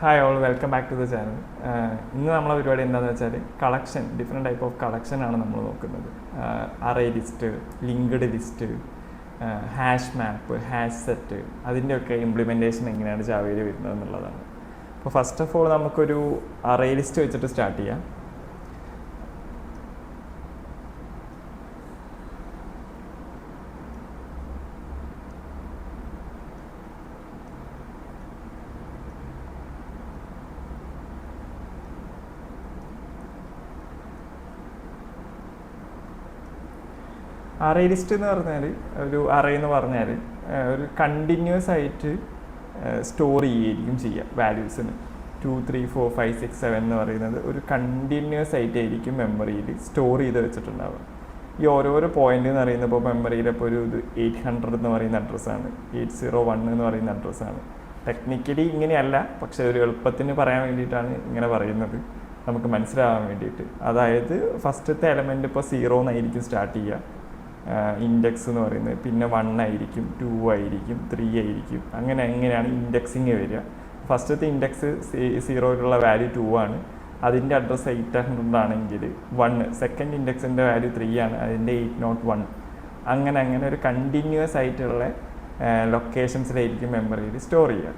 Hi all, welcome back to the channel. ഇന്ന് നമ്മളെ പരിപാടി എന്താണെന്ന് വെച്ചാൽ കളക്ഷൻ, ഡിഫറെൻറ്റ് ടൈപ്പ് ഓഫ് കളക്ഷനാണ് നമ്മൾ നോക്കുന്നത്. Array list, linked list, hash map, hash set, അതിൻ്റെയൊക്കെ ഇംപ്ലിമെൻറ്റേഷൻ എങ്ങനെയാണ് ജാവയിൽ വരുന്നത് എന്നുള്ളതാണ്. അപ്പോൾ ഫസ്റ്റ് ഓഫ് ഓൾ നമുക്കൊരു അറേ ലിസ്റ്റ് വെച്ചിട്ട് സ്റ്റാർട്ട് ചെയ്യാം. അറേ ലിസ്റ്റ് എന്ന് പറഞ്ഞാൽ ഒരു അറേ എന്ന് പറഞ്ഞാൽ ഒരു കണ്ടിന്യൂസ് ആയിട്ട് സ്റ്റോർ ചെയ്യുക വാല്യൂസിന്. 2, 3, 4, 5, 6, 7 എന്ന് പറയുന്നത് ഒരു കണ്ടിന്യൂസ് ആയിട്ടായിരിക്കും മെമ്മറിയിൽ സ്റ്റോർ ചെയ്ത് വെച്ചിട്ടുണ്ടാവുക. ഈ ഓരോരോ പോയിന്റ് എന്ന് പറയുന്നത് ഇപ്പോൾ മെമ്മറിയിൽ ഇപ്പോൾ ഒരു 800 എന്ന് പറയുന്ന അഡ്രസ്സാണ്, 801 എന്ന് പറയുന്ന അഡ്രസ്സാണ്. ടെക്നിക്കലി ഇങ്ങനെയല്ല, പക്ഷേ ഒരു എളുപ്പത്തിന് പറയാൻ വേണ്ടിയിട്ടാണ് ഇങ്ങനെ പറയുന്നത്, നമുക്ക് മനസ്സിലാവാൻ വേണ്ടിയിട്ട്. അതായത് ഫസ്റ്റത്തെ എലമെൻറ്റ് ഇപ്പോൾ 0 എന്നായിരിക്കും സ്റ്റാർട്ട് ചെയ്യുക, ഇൻഡെക്സ് എന്ന് പറയുന്നത്. പിന്നെ 1 ആയിരിക്കും, 2 ആയിരിക്കും, 3 ആയിരിക്കും. എങ്ങനെയാണ് ഇൻഡെക്സിങ് വരിക. ഫസ്റ്റത്തെ ഇൻഡെക്സ് 0യിലുള്ള വാല്യൂ 2 ആണ്, അതിൻ്റെ അഡ്രസ്സ് 800 ആണെങ്കിൽ 1. സെക്കൻഡ് ഇൻഡെക്സിൻ്റെ വാല്യൂ 3 ആണ്, അതിൻ്റെ 801. അങ്ങനെ ഒരു കണ്ടിന്യൂസ് ആയിട്ടുള്ള ലൊക്കേഷൻസിലായിരിക്കും മെമ്മറിയിൽ സ്റ്റോർ ചെയ്യുക.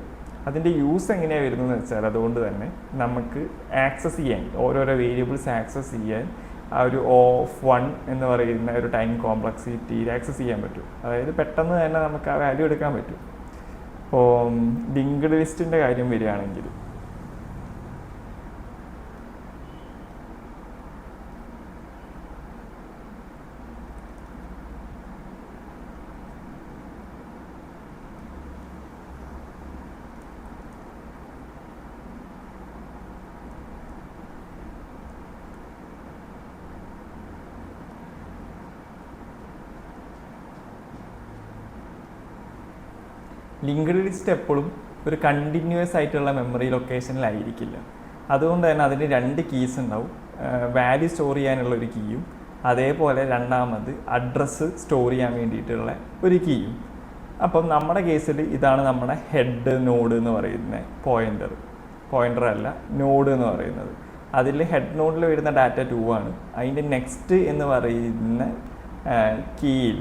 അതിൻ്റെ യൂസ് എങ്ങനെയാണ് വരുന്നതെന്ന് വെച്ചാൽ, അതുകൊണ്ട് തന്നെ നമുക്ക് ആക്സസ് ചെയ്യാൻ, ഓരോരോ വേരിയബിൾസ് ആക്സസ് ചെയ്യാൻ ആ ഒരു O(1) എന്ന് പറയുന്ന ഒരു ടൈം കോംപ്ലക്സിറ്റിയിൽ ആക്സസ് ചെയ്യാൻ പറ്റും. അതായത് പെട്ടെന്ന് തന്നെ നമുക്ക് ആ വാല്യൂ എടുക്കാൻ പറ്റും. ഇപ്പോൾ ലിങ്ക്ഡ് ലിസ്റ്റിൻ്റെ കാര്യം വരികയാണെങ്കിൽ, ലിങ്ക്ഡ് ലിസ്റ്റ് എപ്പോഴും ഒരു കണ്ടിന്യൂസ് ആയിട്ടുള്ള മെമ്മറി ലൊക്കേഷനിലായിരിക്കില്ല. അതുകൊണ്ട് തന്നെ അതിന് 2 കീസ് ഉണ്ടാവും. വാല്യൂ സ്റ്റോർ ചെയ്യാനുള്ള ഒരു കീയും, അതേപോലെ രണ്ടാമത് അഡ്രസ്സ് സ്റ്റോർ ചെയ്യാൻ വേണ്ടിയിട്ടുള്ള ഒരു കീയും. അപ്പം നമ്മുടെ കേസിൽ ഇതാണ് നമ്മുടെ ഹെഡ് നോഡ് എന്ന് പറയുന്ന പോയിൻ്റർ അല്ല, നോഡ് എന്ന് പറയുന്നത്. അതിൽ ഹെഡ് നോഡിൽ വരുന്ന ഡാറ്റ 2 ആണ്. അതിൻ്റെ നെക്സ്റ്റ് എന്ന് പറയുന്ന കീയിൽ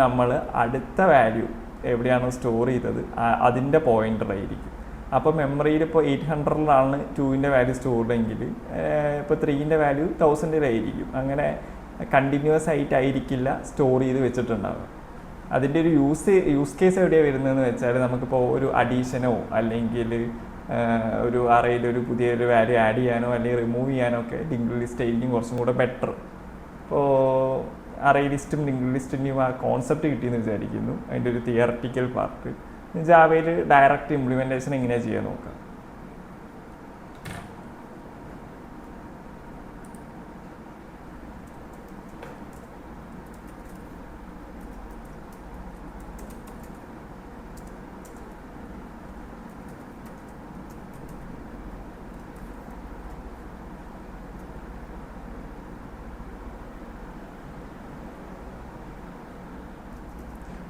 നമ്മൾ അടുത്ത വാല്യൂ എവിടെയാണോ സ്റ്റോർ ചെയ്തത് അതിൻ്റെ പോയിൻ്റർ ആയിരിക്കും. അപ്പോൾ മെമ്മറിയിൽ ഇപ്പോൾ 800ലാണ് 2ൻ്റെ വാല്യൂ സ്റ്റോർഡെങ്കിൽ ഇപ്പോൾ 3ൻ്റെ വാല്യൂ 1000-ലായിരിക്കും. അങ്ങനെ കണ്ടിന്യൂസ് ആയിട്ടായിരിക്കില്ല സ്റ്റോർ ചെയ്ത് വെച്ചിട്ടുണ്ടാവുക. അതിൻ്റെ ഒരു യൂസ് കേസ് എവിടെയാണ് വരുന്നതെന്ന് വെച്ചാൽ, നമുക്കിപ്പോൾ ഒരു അഡീഷനോ അല്ലെങ്കിൽ ഒരു അറയിൽ ഒരു പുതിയൊരു വാല്യൂ ആഡ് ചെയ്യാനോ അല്ലെങ്കിൽ റിമൂവ് ചെയ്യാനോ ഒക്കെ ലിങ്ക്ഡ് ലിസ്റ്റ് ആയിരിക്കും കുറച്ചും കൂടെ ബെറ്റർ. ഇപ്പോൾ അറേ ലിസ്റ്റും ലിങ്ക്ഡ് ലിസ്റ്റിൻ്റെയും ആ കോൺസെപ്റ്റ് കിട്ടിയെന്ന് വിചാരിക്കുന്നു. അതിൻ്റെ ഒരു തിയററ്റിക്കൽ പാർട്ട് ജാവയിൽ ഡയറക്റ്റ് ഇംപ്ലിമെൻറ്റേഷൻ എങ്ങനെയാണ് ചെയ്യാൻ നോക്കാം.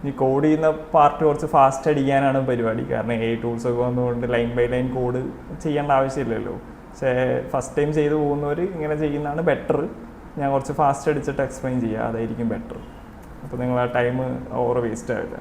ഈ കോഡ് ചെയ്യുന്ന പാർട്ട് കുറച്ച് ഫാസ്റ്റ് അടിക്കാനാണ് പരിപാടി. കാരണം ടൂൾസൊക്കെ വന്നുകൊണ്ട് ലൈൻ ബൈ ലൈൻ കോഡ് ചെയ്യേണ്ട ആവശ്യമില്ലല്ലോ. പക്ഷേ ഫസ്റ്റ് ടൈം ചെയ്ത് പോകുന്നവർ ഇങ്ങനെ ചെയ്യുന്നതാണ് ബെറ്റർ. ഞാൻ കുറച്ച് ഫാസ്റ്റ് അടിച്ചിട്ട് എക്സ്പ്ലെയിൻ ചെയ്യുക, അതായിരിക്കും ബെറ്റർ. അപ്പോൾ നിങ്ങൾ ആ ടൈം ഓവർ വേസ്റ്റ് ആവില്ല.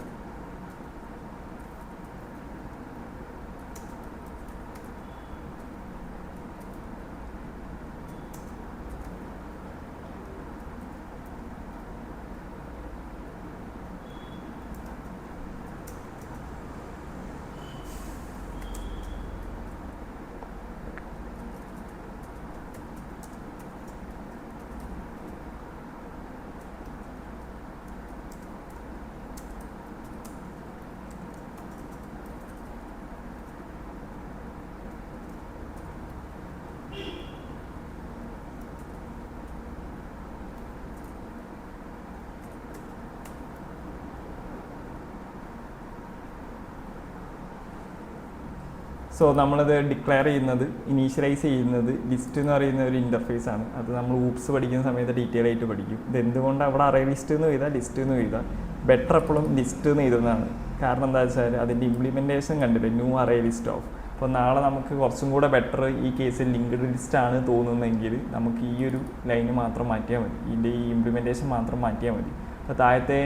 സോ നമ്മളിത് ഡിക്ലെയർ ചെയ്യുന്നത്, ഇനീഷ്യലൈസ് ചെയ്യുന്നത് ലിസ്റ്റ് എന്ന് പറയുന്ന ഒരു ഇൻ്റർഫേസ് ആണ്. അത് നമ്മൾ ഊപ്സ് പഠിക്കുന്ന സമയത്ത് ഡീറ്റെയിൽ ആയിട്ട് പഠിക്കും. ഇത് എന്തുകൊണ്ട് അവിടെ അറേ ലിസ്റ്റ് എന്ന് എഴുതാം, ലിസ്റ്റ് എന്ന് എഴുതാം. ബെറ്റർ എപ്പോഴും ലിസ്റ്റ് എന്ന് എഴുതുന്നതാണ്. കാരണം എന്താ വെച്ചാൽ അതിൻ്റെ ഇംപ്ലിമെൻറ്റേഷൻ കണ്ടില്ല, ന്യൂ അറേ ലിസ്റ്റ് ഓഫ് അപ്പോൾ നാളെ നമുക്ക് കുറച്ചും കൂടെ ബെറ്റർ ഈ കേസിൽ ലിങ്ക്ഡ് ലിസ്റ്റ് ആണ് തോന്നുന്നതെങ്കിൽ നമുക്ക് ഈ ഒരു ലൈന് മാത്രം മാറ്റിയാൽ മതി, ഇതിൻ്റെ ഈ ഇംപ്ലിമെൻറ്റേഷൻ മാത്രം മാറ്റിയാൽ മതി. അപ്പോൾ താഴത്തെ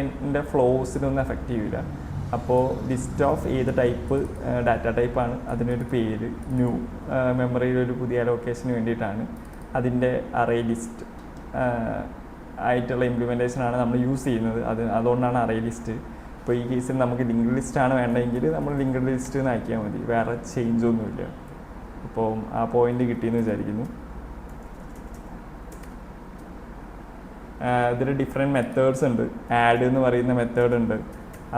ഫ്ലോസിനൊന്നും എഫക്റ്റ് ചെയ്യില്ല. അപ്പോൾ ലിസ്റ്റ് ഓഫ് ഏത് ടൈപ്പ് ഡാറ്റ ടൈപ്പാണ്, അതിനൊരു പേര്, ന്യൂ മെമ്മറിയിൽ ഒരു പുതിയ ലൊക്കേഷന് വേണ്ടിയിട്ടാണ്, അതിൻ്റെ അറേ ലിസ്റ്റ് ആയിട്ടുള്ള ഇംപ്ലിമെൻറ്റേഷനാണ് നമ്മൾ യൂസ് ചെയ്യുന്നത്. അതുകൊണ്ടാണ് അറേ ലിസ്റ്റ്. ഇപ്പോൾ ഈ കേസിൽ നമുക്ക് ലിങ്ക്ഡ് ലിസ്റ്റ് ആണ് വേണ്ടതെങ്കിൽ നമ്മൾ ലിങ്ക്ഡ് ലിസ്റ്റ് എന്ന് ആക്കിയാൽ മതി, വേറെ ചേഞ്ച് ഒന്നുമില്ല. അപ്പോൾ ആ പോയിന്റ് കിട്ടിയെന്ന് വിചാരിക്കുന്നു. ഇതിൽ ഡിഫറെൻറ്റ് മെത്തേഡ്സ് ഉണ്ട്. ആഡ് എന്ന് പറയുന്ന മെത്തേഡ് ഉണ്ട്.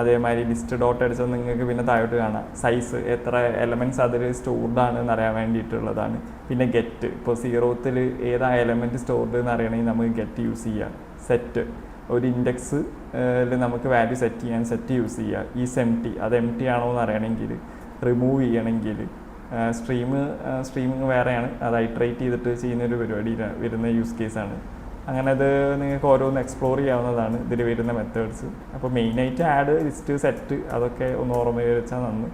അതേമാതിരി ലിസ്റ്റ് ഡോട്ട് അടിച്ചാൽ നിങ്ങൾക്ക് പിന്നെ താഴോട്ട് കാണാം സൈസ്, എത്ര എലമെൻറ്റ്സ് അതിൽ സ്റ്റോർഡ് ആണെന്ന് അറിയാൻ വേണ്ടിയിട്ടുള്ളതാണ്. പിന്നെ ഗെറ്റ്, ഇപ്പോൾ 0ത്തിൽ ഏതാ എലമെൻറ്റ് സ്റ്റോർഡ് എന്ന് അറിയണമെങ്കിൽ നമുക്ക് ഗെറ്റ് യൂസ് ചെയ്യാം. സെറ്റ്, ഒരു ഇൻഡെക്സിൽ നമുക്ക് വാല്യൂ സെറ്റ് ചെയ്യാൻ സെറ്റ് യൂസ് ചെയ്യുക. ഈസ് എം ടി, അത് എം ടി ആണോ എന്ന് അറിയണമെങ്കിൽ, റിമൂവ് ചെയ്യണമെങ്കിൽ, സ്ട്രീമിങ് വേറെയാണ്, അത് ഐട്രേറ്റ് ചെയ്തിട്ട് ചെയ്യുന്നൊരു പരിപാടി വരുന്ന യൂസ് കേസാണ്. അങ്ങനെ അത് നിങ്ങൾക്ക് ഓരോന്ന് എക്സ്പ്ലോർ ചെയ്യാവുന്നതാണ് ഇതിൽ വരുന്ന മെത്തേഡ്സ്. അപ്പോൾ മെയിനായിട്ട് ആഡ്, ലിസ്റ്റ്, സെറ്റ് അതൊക്കെ ഒന്ന് ഓർമ്മയിൽ വെച്ചാൽ നന്ന്.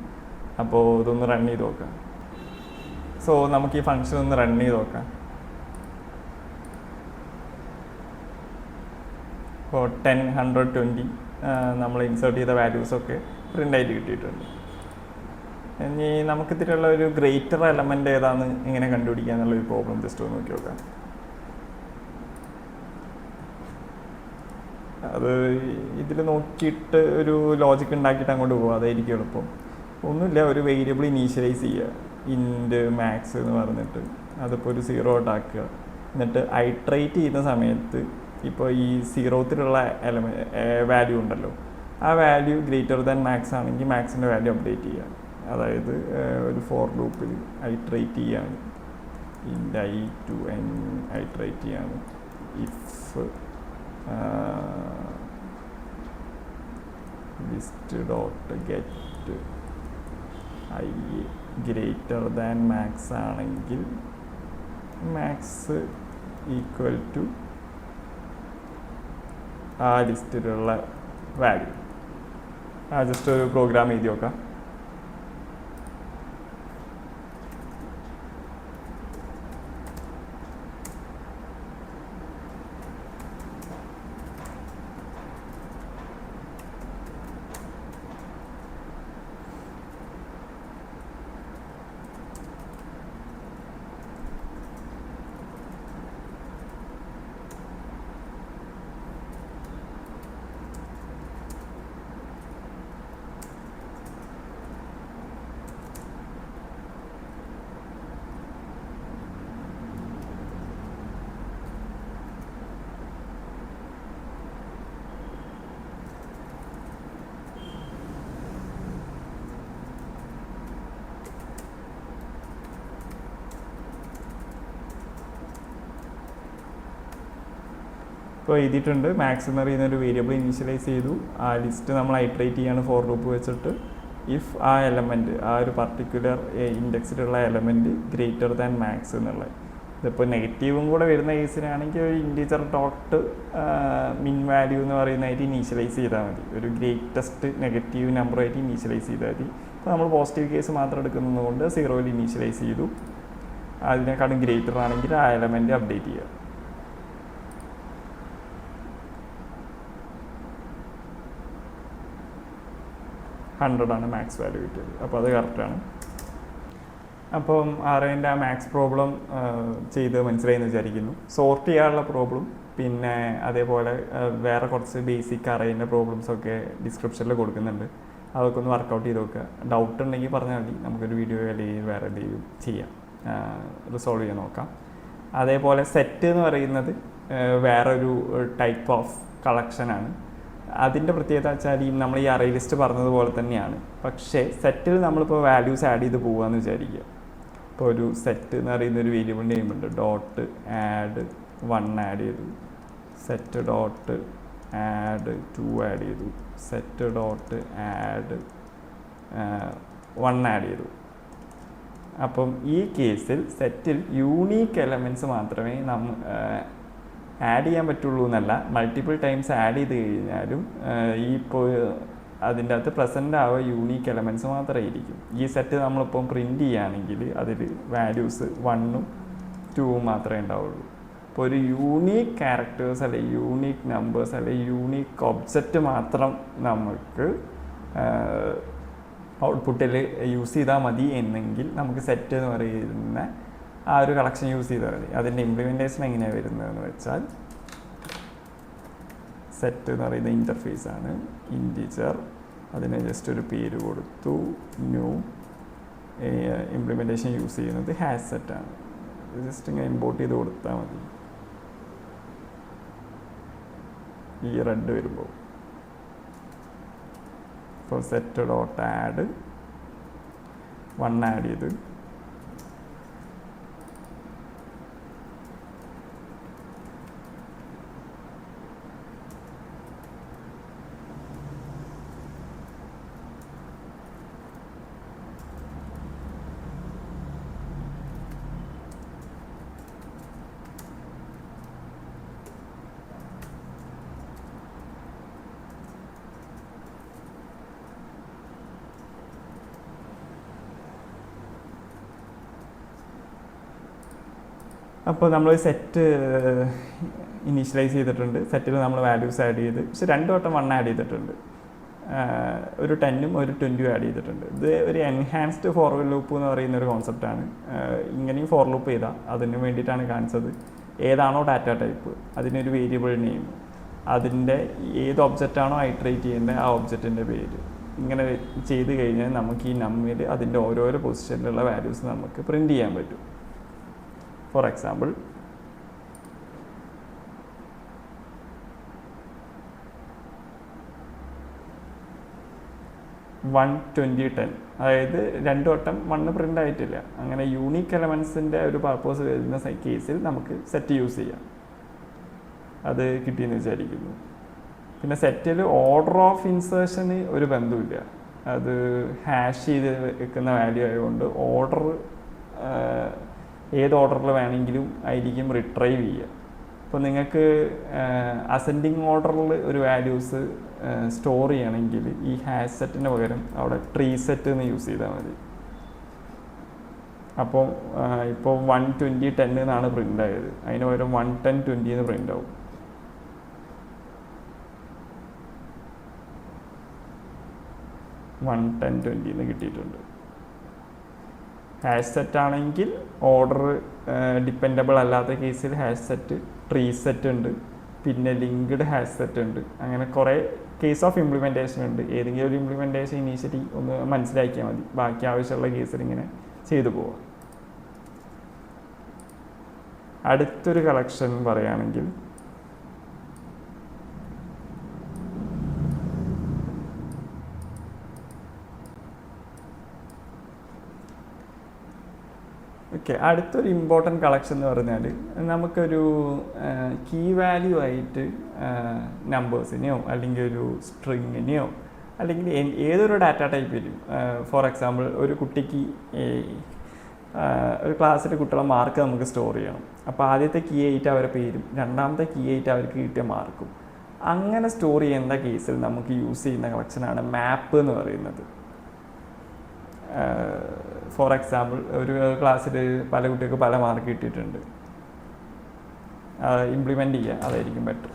അപ്പോൾ ഇതൊന്ന് റൺ ചെയ്ത് നോക്കാം. സോ നമുക്ക് ഈ ഫംഗ്ഷൻ ഒന്ന് റൺ ചെയ്ത് നോക്കാം. ഇപ്പോൾ 10, 100, 20 നമ്മൾ ഇൻസേർട്ട് ചെയ്ത വാല്യൂസൊക്കെ പ്രിൻ്റായിട്ട് കിട്ടിയിട്ടുണ്ട്. ഇനി നമുക്കിതിലുള്ള ഒരു ഗ്രേറ്റർ എലമെൻ്റ് ഏതാണെന്ന് എങ്ങനെ കണ്ടുപിടിക്കുക എന്നുള്ളൊരു പ്രോബ്ലം ജസ്റ്റ് ഒന്ന് നോക്കി നോക്കാം. അത് ഇതിൽ നോക്കിയിട്ട് ഒരു ലോജിക് ഉണ്ടാക്കിയിട്ട് അങ്ങോട്ട് പോകുക, അതായിരിക്കും എളുപ്പം. ഒന്നുമില്ല, ഒരു വേരിയബിൾ ഇനീഷ്യലൈസ് ചെയ്യുക, ഇൻറ്റ് മാക്സ് എന്ന് പറഞ്ഞിട്ട് അതിപ്പോൾ ഒരു 0 ആക്കുക. എന്നിട്ട് ഐട്രേറ്റ് ചെയ്യുന്ന സമയത്ത് ഇപ്പോൾ ഈ 0ത്തിലുള്ള വാല്യൂ ഉണ്ടല്ലോ, ആ വാല്യൂ ഗ്രേറ്റർ ദാൻ മാക്സ് ആണെങ്കിൽ മാക്സിൻ്റെ വാല്യൂ അപ്ഡേറ്റ് ചെയ്യുക. അതായത് ഒരു ഫോർ ലൂപ്പിൽ ഐട്രേറ്റ് ചെയ്യാണ്, int i to n iterate ചെയ്യാണ്. If list dot get i greater than max ആണെങ്കിൽ മാക്സ് ഈക്വൽ ടു ആ ലിസ്റ്റിലുള്ള വാല്യൂ. ജസ്റ്റ് ഒരു പ്രോഗ്രാം എഴുതി നോക്കാം. ഇപ്പോൾ എഴുതിയിട്ടുണ്ട്. മാക്സ് എന്ന് പറയുന്ന ഒരു വേരിയബിൾ ഇനീഷ്യലൈസ് ചെയ്തു. ആ ലിസ്റ്റ് നമ്മൾ ഐട്രേറ്റ് ചെയ്യാണ് ഫോർ ലൂപ്പ് വെച്ചിട്ട്. ഇഫ് ആ എലമെൻറ്റ്, ആ ഒരു പർട്ടിക്കുലർ ഇൻഡെക്സിലുള്ള എലമെൻറ്റ് ഗ്രേറ്റർ ദാൻ മാക്സ് എന്നുള്ളത്. ഇതിപ്പോൾ നെഗറ്റീവും കൂടെ വരുന്ന കേസിനാണെങ്കിൽ ഒരു ഇൻറ്റീജർ ഡോട്ട് മിൻ വാല്യൂ എന്ന് പറയുന്നതായിട്ട് ഇനീഷ്യലൈസ് ചെയ്താൽ മതി. ഒരു ഗ്രേറ്റസ്റ്റ് നെഗറ്റീവ് നമ്പറായിട്ട് ഇനീഷ്യലൈസ് ചെയ്താൽ മതി. ഇപ്പോൾ നമ്മൾ പോസിറ്റീവ് കേസ് മാത്രം എടുക്കുന്നത് കൊണ്ട് 0യിൽ ഇനീഷ്യലൈസ് ചെയ്തു. അതിനേക്കാളും ഗ്രേറ്റർ ആണെങ്കിൽ ആ എലമെൻറ്റ് അപ്ഡേറ്റ് ചെയ്യുക. ആണ് മാക്സ് വാല്യൂ കിട്ടിയത്. അപ്പോൾ അത് കറക്റ്റാണ്. അപ്പം ആറിൻ്റെ ആ മാക്സ് പ്രോബ്ലം ചെയ്ത് മനസ്സിലായെന്ന് വിചാരിക്കുന്നു. സോർട്ട് ചെയ്യാനുള്ള പ്രോബ്ലം, പിന്നെ അതേപോലെ വേറെ കുറച്ച് ബേസിക് അറേൻ്റെ പ്രോബ്ലംസൊക്കെ ഡിസ്ക്രിപ്ഷനിൽ കൊടുക്കുന്നുണ്ട്. അതൊക്കെ ഒന്ന് വർക്കൗട്ട് ചെയ്ത് നോക്കുക. ഡൗട്ട് ഉണ്ടെങ്കിൽ പറഞ്ഞാൽ മതി, നമുക്കൊരു വീഡിയോ അല്ലെങ്കിൽ വേറെ എന്തെങ്കിലും ചെയ്യാം, റിസോൾവ് ചെയ്യാൻ നോക്കാം. അതേപോലെ സെറ്റ് എന്ന് പറയുന്നത് വേറൊരു ടൈപ്പ് ഓഫ് കളക്ഷനാണ്. അതിൻ്റെ പ്രത്യേകത വെച്ചാൽ നമ്മൾ ഈ അറേ ലിസ്റ്റ് പറഞ്ഞതുപോലെ തന്നെയാണ്. പക്ഷേ സെറ്റിൽ നമ്മളിപ്പോൾ വാല്യൂസ് ആഡ് ചെയ്ത് പോകാമെന്ന് വിചാരിക്കുക. ഇപ്പോൾ ഒരു സെറ്റ് എന്ന് പറയുന്ന ഒരു വേരിയബിൾ നെയിം ഉണ്ട്. ഡോട്ട് ആഡ് 1 ആഡ് ചെയ്തു, സെറ്റ് ഡോട്ട് ആഡ് 2 ആഡ് ചെയ്തു, സെറ്റ് ഡോട്ട് ആഡ് 1 ആഡ് ചെയ്തു. അപ്പം ഈ കേസിൽ സെറ്റിൽ യൂണീക്ക് എലമെൻറ്റ്സ് മാത്രമേ ആഡ് ചെയ്യാൻ പറ്റുള്ളൂ എന്നല്ല, മൾട്ടിപ്പിൾ ടൈംസ് ആഡ് ചെയ്ത് കഴിഞ്ഞാലും ഈ ഇപ്പോൾ അതിൻ്റെ അകത്ത് പ്രസൻ്റ് ആവുക യൂണീക്ക് എലമെൻറ്റ്സ് മാത്രമായിരിക്കും. ഈ സെറ്റ് നമ്മളിപ്പം പ്രിൻ്റ് ചെയ്യുകയാണെങ്കിൽ അതിൽ വാല്യൂസ് 1ഉം 2ഉം മാത്രമേ ഉണ്ടാവുള്ളൂ. ഇപ്പോൾ ഒരു യൂണീക്ക് ക്യാരക്ടേഴ്സ് അല്ലെങ്കിൽ യൂണീക്ക് നമ്പേഴ്സ് അല്ലെങ്കിൽ യൂണീക്ക് ഒബ്ജക്റ്റ് മാത്രം നമുക്ക് ഔട്ട്പുട്ടിൽ യൂസ് ചെയ്താൽ മതി എന്നെങ്കിൽ നമുക്ക് സെറ്റ് എന്ന് പറയുന്ന ആ ഒരു കളക്ഷൻ യൂസ് ചെയ്താൽ മതി. അതിൻ്റെ ഇംപ്ലിമെൻറ്റേഷൻ എങ്ങനെയാണ് വരുന്നതെന്ന് വെച്ചാൽ സെറ്റ് എന്ന് പറയുന്ന ഇൻ്റർഫേസ് ആണ്. ഇൻറ്റിജർ, അതിന് ജസ്റ്റ് ഒരു പേര് കൊടുത്തു, ന്യൂ. ഇംപ്ലിമെൻറ്റേഷൻ യൂസ് ചെയ്യുന്നത് ഹാഷ് സെറ്റാണ്. ജസ്റ്റ് ഇങ്ങനെ ഇമ്പോർട്ട് ചെയ്ത് കൊടുത്താൽ മതി. ഈ റെഡ് വരുമ്പോൾ ഇപ്പോൾ സെറ്റ് ഡോട്ട് ആഡ് 1 ആഡ് ചെയ്ത് അപ്പോൾ നമ്മൾ സെറ്റ് ഇനീഷ്യലൈസ് ചെയ്തിട്ടുണ്ട്. സെറ്റിൽ നമ്മൾ വാല്യൂസ് ആഡ് ചെയ്ത്, പക്ഷെ 2 വട്ടം 1 ആഡ് ചെയ്തിട്ടുണ്ട്. ഒരു 10ഉം ഒരു 20ഉം ആഡ് ചെയ്തിട്ടുണ്ട്. ഇത് ഒരു എൻഹാൻസ്ഡ് ഫോർവേഡ് ലൂപ്പ് എന്ന് പറയുന്ന ഒരു കോൺസെപ്റ്റാണ്. ഇങ്ങനെയും ഫോർ ലൂപ്പ് ചെയ്താൽ അതിന് വേണ്ടിയിട്ടാണ് കാണിച്ചത്. ഏതാണോ ഡാറ്റ ടൈപ്പ് അതിനൊരു വേരിയബിൾ നെയിം, അതിൻ്റെ ഏത് ഒബ്ജക്റ്റാണോ ഐട്രേറ്റ് ചെയ്യേണ്ടത് ആ ഒബ്ജക്റ്റിൻ്റെ പേര്, ഇങ്ങനെ ചെയ്ത് കഴിഞ്ഞാൽ നമുക്ക് ഈ നമ്മിൽ അതിൻ്റെ ഓരോരോ പൊസിഷനിലുള്ള വാല്യൂസ് നമുക്ക് പ്രിൻ്റ് ചെയ്യാൻ പറ്റും. ഫോർ എക്സാമ്പിൾ, വൺ 20 10, അതായത് 2 വട്ടം 1 പ്രിൻ്റ് ആയിട്ടില്ല. അങ്ങനെ യൂണീക്ക് എലമെൻസിൻ്റെ ഒരു പർപ്പസ് വരുന്ന കേസിൽ നമുക്ക് സെറ്റ് യൂസ് ചെയ്യാം. അത് കിട്ടിയെന്ന് വിചാരിക്കുന്നു. പിന്നെ സെറ്റിൽ ഓർഡർ ഓഫ് ഇൻസേർഷന് ഒരു ബന്ധമില്ല. അത് ഹാഷ് ചെയ്ത് വെക്കുന്ന വാല്യൂ ആയതുകൊണ്ട് ഓർഡർ ഏത് ഓർഡറിൽ വേണമെങ്കിലും ആയിരിക്കും റിട്രൈവ് ചെയ്യുക. ഇപ്പോൾ നിങ്ങൾക്ക് അസെൻഡിങ് ഓർഡറിൽ ഒരു വാല്യൂസ് സ്റ്റോർ ചെയ്യണമെങ്കിൽ ഈ ഹാഷ് സെറ്റിന് പകരം അവിടെ ട്രീ സെറ്റ് എന്ന് യൂസ് ചെയ്താൽ മതി. അപ്പോൾ ഇപ്പോൾ 120 10 എന്നാണ് പ്രിൻ്റ് ആയത്, അതിന് പകരം 110 20 എന്ന് പ്രിൻ്റ് ആവും. വൺ 10 20 എന്ന് കിട്ടിയിട്ടുണ്ട്. ഹാഷ് സെറ്റ് ആണെങ്കിൽ ഓർഡർ ഡിപ്പെൻഡബിൾ അല്ലാത്ത കേസിൽ ഹാഷ് സെറ്റ്, ട്രീ സെറ്റ് ഉണ്ട്, പിന്നെ ലിങ്ക്ഡ് ഹാഷ് സെറ്റ് ഉണ്ട്. അങ്ങനെ കുറേ കേസ് ഓഫ് ഇംപ്ലിമെൻറ്റേഷൻ ഉണ്ട്. ഏതെങ്കിലും ഒരു ഇംപ്ലിമെൻറ്റേഷൻ ഇനീഷ്യലി ഒന്ന് മനസ്സിലാക്കിയാൽ മതി, ബാക്കി ആവശ്യമുള്ള കേസിൽ ഇങ്ങനെ ചെയ്തു പോവാം. അടുത്തൊരു കളക്ഷൻ പറയുകയാണെങ്കിൽ ഓക്കെ, അടുത്തൊരു ഇമ്പോർട്ടൻറ്റ് കളക്ഷൻ എന്ന് പറഞ്ഞാൽ നമുക്കൊരു കീ വാല്യൂ ആയിട്ട് നമ്പേഴ്സിനെയോ അല്ലെങ്കിൽ ഒരു സ്ട്രിങ്ങിനെയോ അല്ലെങ്കിൽ ഏതൊരു ഡാറ്റ ടൈപ്പിലും, ഫോർ എക്സാമ്പിൾ ഒരു കുട്ടിക്ക് ഒരു ക്ലാസ്സിലെ കുട്ടികളെ മാർക്ക് നമുക്ക് സ്റ്റോർ ചെയ്യണം. അപ്പോൾ ആദ്യത്തെ കീ ആയിട്ട് അവരുടെ പേരും രണ്ടാമത്തെ കീ ആയിട്ട് അവർക്ക് കിട്ടിയ മാർക്കും അങ്ങനെ സ്റ്റോർ ചെയ്യുന്ന കേസിൽ നമുക്ക് യൂസ് ചെയ്യുന്ന കളക്ഷനാണ് മാപ്പ് എന്ന് പറയുന്നത്. ഫോർ എക്സാമ്പിൾ ഒരു ക്ലാസ്സിൽ പല കുട്ടികൾക്ക് പല മാർക്ക് കിട്ടിയിട്ടുണ്ട്. ഇംപ്ലിമെൻ്റ് ചെയ്യുക, അതായിരിക്കും ബെറ്റർ.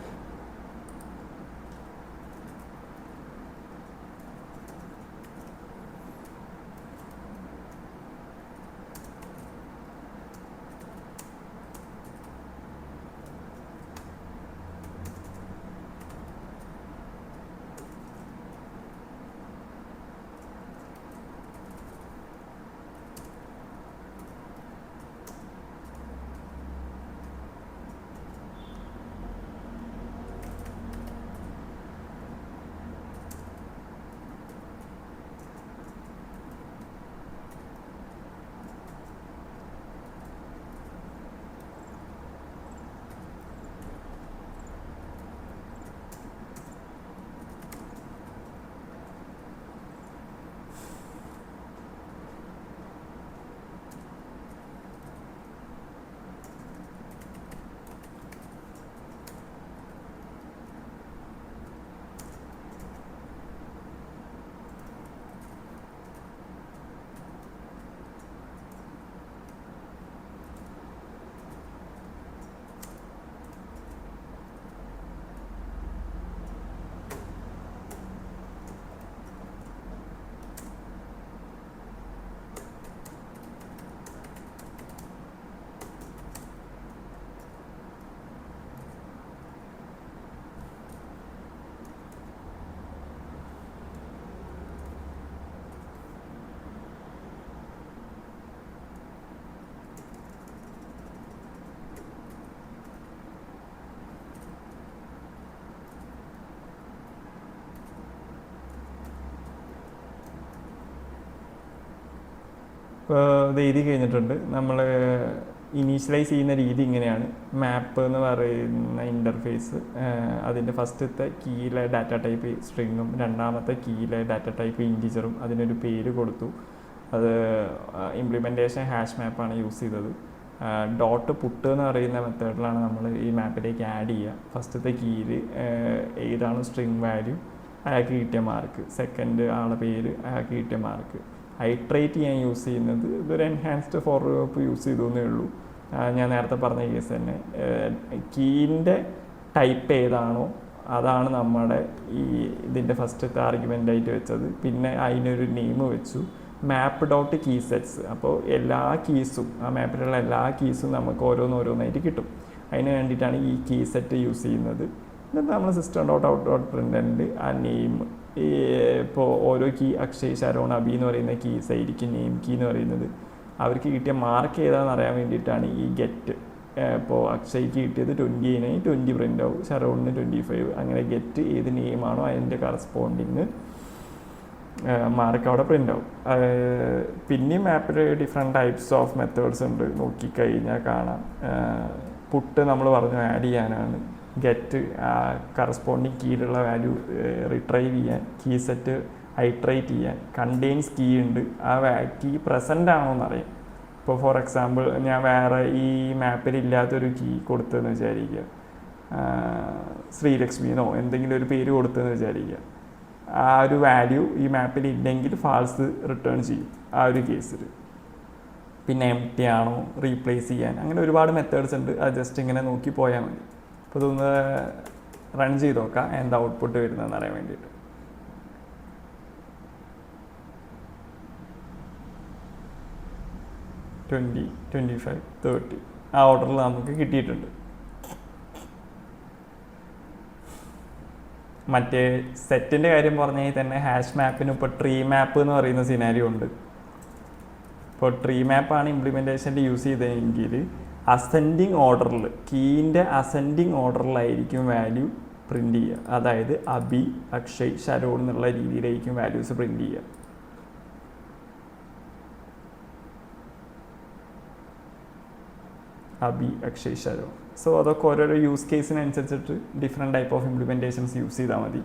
ഇപ്പോൾ ഇത് എഴുതി കഴിഞ്ഞിട്ടുണ്ട്. നമ്മൾ ഇനീഷ്യലൈസ് ചെയ്യുന്ന രീതി ഇങ്ങനെയാണ്. മാപ്പ് എന്ന് പറയുന്ന ഇൻ്റർഫേസ്, അതിൻ്റെ ഫസ്റ്റത്തെ കീയിലെ ഡാറ്റ ടൈപ്പ് സ്ട്രിങ്ങും രണ്ടാമത്തെ കീയിലെ ഡാറ്റ ടൈപ്പ് ഇൻറ്റിജറും അതിനൊരു പേര് കൊടുത്തു. അത് ഇംപ്ലിമെൻറ്റേഷൻ ഹാഷ് മാപ്പാണ് യൂസ് ചെയ്തത്. ഡോട്ട് പുട്ട് എന്ന് പറയുന്ന മെത്തേഡിലാണ് നമ്മൾ ഈ മാപ്പിലേക്ക് ആഡ് ചെയ്യുക. ഫസ്റ്റത്തെ കീയിൽ ഏതാണ് സ്ട്രിങ് വാല്യൂ അയാൾക്ക് കിട്ടിയ മാർക്ക്, സെക്കൻഡ് ആളുടെ പേര് അയാൾക്ക് കിട്ടിയ മാർക്ക്. ഹൈട്രേറ്റ് ചെയ്യാൻ യൂസ് ചെയ്യുന്നത് ഇതൊരു എൻഹാൻസ്ഡ് ഫോർ ലൂപ്പ് യൂസ് ചെയ്തു എന്നേ ഉള്ളൂ. ഞാൻ നേരത്തെ പറഞ്ഞ കേസ് തന്നെ, കീൻ്റെ ടൈപ്പ് ഏതാണോ അതാണ് നമ്മുടെ ഈ ഇതിൻ്റെ ഫസ്റ്റത്തെ ആർഗ്യുമെൻ്റായിട്ട് വെച്ചത്. പിന്നെ അതിനൊരു നെയിം വെച്ചു, മാപ്പ് ഡോട്ട് കീ സെറ്റ്സ്. അപ്പോൾ എല്ലാ കീസും, ആ മാപ്പിലുള്ള എല്ലാ കീസും നമുക്ക് ഓരോന്നോരോന്നായിട്ട് കിട്ടും. അതിന് വേണ്ടിയിട്ടാണ് ഈ കീ സെറ്റ് യൂസ് ചെയ്യുന്നത്. എന്നിട്ട് നമ്മൾ system dot out dot print ആ നെയിം, ഈ ഇപ്പോൾ ഓരോ കീ അക്ഷയ്, ശരവൺ, അബി എന്ന് പറയുന്ന കീസ് ആയിരിക്കും നെയിം കീ എന്ന് പറയുന്നത്. അവർക്ക് കിട്ടിയ മാർക്ക് ഏതാണെന്ന് അറിയാൻ വേണ്ടിയിട്ടാണ് ഈ ഗെറ്റ്. ഇപ്പോൾ അക്ഷയ്ക്ക് കിട്ടിയത് 29 20 പ്രിൻ്റ് ആവും, ശരവണിന് 25. അങ്ങനെ ഗെറ്റ് ഏത് നെയിമാണോ അതിൻ്റെ കറസ്പോണ്ടിങ് മാർക്ക് അവിടെ പ്രിൻ്റ് ആവും. പിന്നെയും മാപ്പിൽ ഡിഫറെൻറ്റ് ടൈപ്സ് ഓഫ് മെത്തേഡ്സ് ഉണ്ട്, നോക്കിക്കഴിഞ്ഞാൽ കാണാം. പുട്ട് നമ്മൾ പറഞ്ഞു ആഡ് ചെയ്യാനാണ്. ഗെറ്റ് കറസ്പോണ്ടിങ് കീയിലുള്ള വാല്യൂ റിട്രൈവ് ചെയ്യാൻ. കീ സെറ്റ് ഹൈട്രേറ്റ് ചെയ്യാൻ. കണ്ടെയ്ൻസ് കീ ഉണ്ട്, ആ കീ പ്രസൻ്റ് ആണോ എന്നറിയാം. ഇപ്പോൾ ഫോർ എക്സാമ്പിൾ ഞാൻ വേറെ ഈ മാപ്പിൽ ഇല്ലാത്തൊരു കീ കൊടുത്തതെന്ന് വിചാരിക്കുക, ശ്രീലക്ഷ്മിന്നോ എന്തെങ്കിലും ഒരു പേര് കൊടുത്തതെന്ന് വിചാരിക്കുക. ആ ഒരു വാല്യൂ ഈ മാപ്പിൽ ഇല്ലെങ്കിൽ ഫാൾസ് റിട്ടേൺ ചെയ്യും ആ ഒരു കേസിൽ. പിന്നെ എംപ്റ്റി ആണോ റീപ്ലേസ് ചെയ്യാൻ, അങ്ങനെ ഒരുപാട് മെത്തേഡ്സ് ഉണ്ട്. അത് ജസ്റ്റ് ഇങ്ങനെ നോക്കി പോയാൽ മതി. അപ്പോൾ ഇതൊന്ന് റൺ ചെയ്ത് നോക്കാം എന്താ ഔട്ട്പുട്ട് വരുന്നതെന്ന് അറിയാൻ വേണ്ടിയിട്ട്. ട്വൻറ്റി 25 30 ആ ഓർഡറിൽ നമുക്ക് കിട്ടിയിട്ടുണ്ട്. മറ്റേ സെറ്റിൻ്റെ കാര്യം പറഞ്ഞാൽ തന്നെ ഹാഷ് മാപ്പിന് ഇപ്പോൾ ട്രീ മാപ്പ് എന്ന് പറയുന്ന സിനാരിയോ ഉണ്ട്. ഇപ്പോൾ ട്രീ മാപ്പാണ് ഇംപ്ലിമെൻറ്റേഷനിൽ യൂസ് ചെയ്തതെങ്കിൽ അസെൻഡിങ് ഓർഡറിൽ, കീൻ്റെ അസെൻഡിങ് ഓർഡറിലായിരിക്കും വാല്യൂ പ്രിൻ്റ് ചെയ്യുക. അതായത് അബി, അക്ഷയ്, ശരവൺ എന്നുള്ള രീതിയിലായിരിക്കും വാല്യൂസ് പ്രിൻ്റ് ചെയ്യുക. അബി, അക്ഷയ്, ശരവൺ. സോ അതൊക്കെ ഓരോരോ യൂസ് കേസിനനുസരിച്ചിട്ട് different type of implementations use ചെയ്താൽ മതി.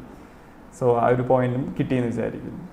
സോ ആ ഒരു പോയിന്റും കിട്ടിയെന്ന് വിചാരിക്കുന്നു.